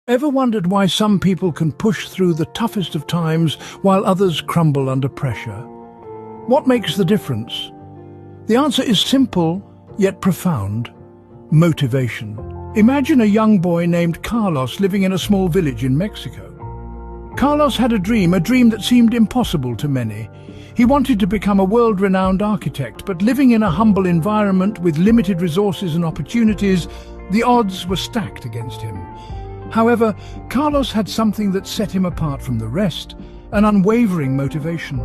Ever wondered why some people can push through the toughest of times while others crumble under pressure? What makes the difference? The answer is simple, yet profound. Motivation. Imagine a young boy named Carlos living in a small village in Mexico. Carlos had a dream that seemed impossible to many. He wanted to become a world-renowned architect, but living in a humble environment with limited resources and opportunities, the odds were stacked against him. However, Carlos had something that set him apart from the rest, an unwavering motivation.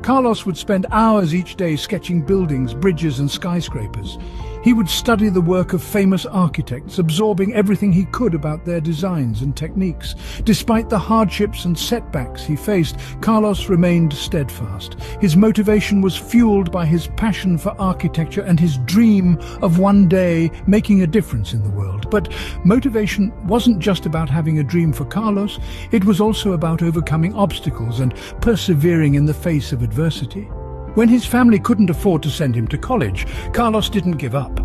Carlos would spend hours each day sketching buildings, bridges and skyscrapers. He would study the work of famous architects, absorbing everything he could about their designs and techniques. Despite the hardships and setbacks he faced, Carlos remained steadfast. His motivation was fueled by his passion for architecture and his dream of one day making a difference in the world. But motivation wasn't just about having a dream for Carlos, it was also about overcoming obstacles and persevering in the face of adversity. When his family couldn't afford to send him to college, Carlos didn't give up.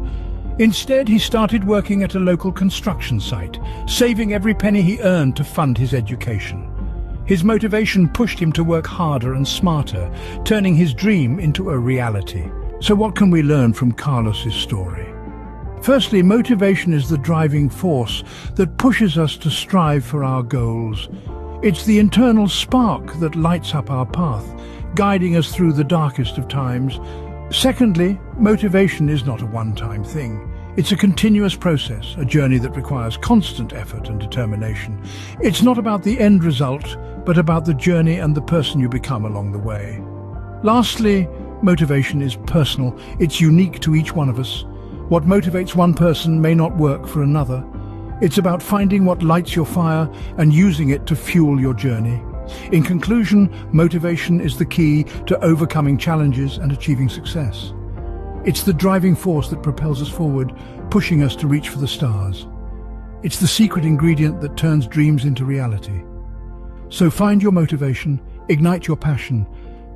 Instead, he started working at a local construction site, saving every penny he earned to fund his education. His motivation pushed him to work harder and smarter, turning his dream into a reality. So what can we learn from Carlos's story? Firstly, motivation is the driving force that pushes us to strive for our goals. It's the internal spark that lights up our path, guiding us through the darkest of times. Secondly, motivation is not a one-time thing. It's a continuous process, a journey that requires constant effort and determination. It's not about the end result, but about the journey and the person you become along the way. Lastly, motivation is personal. It's unique to each one of us. What motivates one person may not work for another. It's about finding what lights your fire and using it to fuel your journey. In conclusion, motivation is the key to overcoming challenges and achieving success. It's the driving force that propels us forward, pushing us to reach for the stars. It's the secret ingredient that turns dreams into reality. So find your motivation, ignite your passion,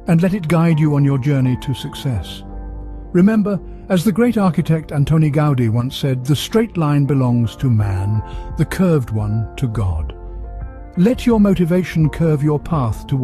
and let it guide you on your journey to success. Remember, as the great architect Antoni Gaudí once said, the straight line belongs to man, the curved one to God. Let your motivation curve your path towards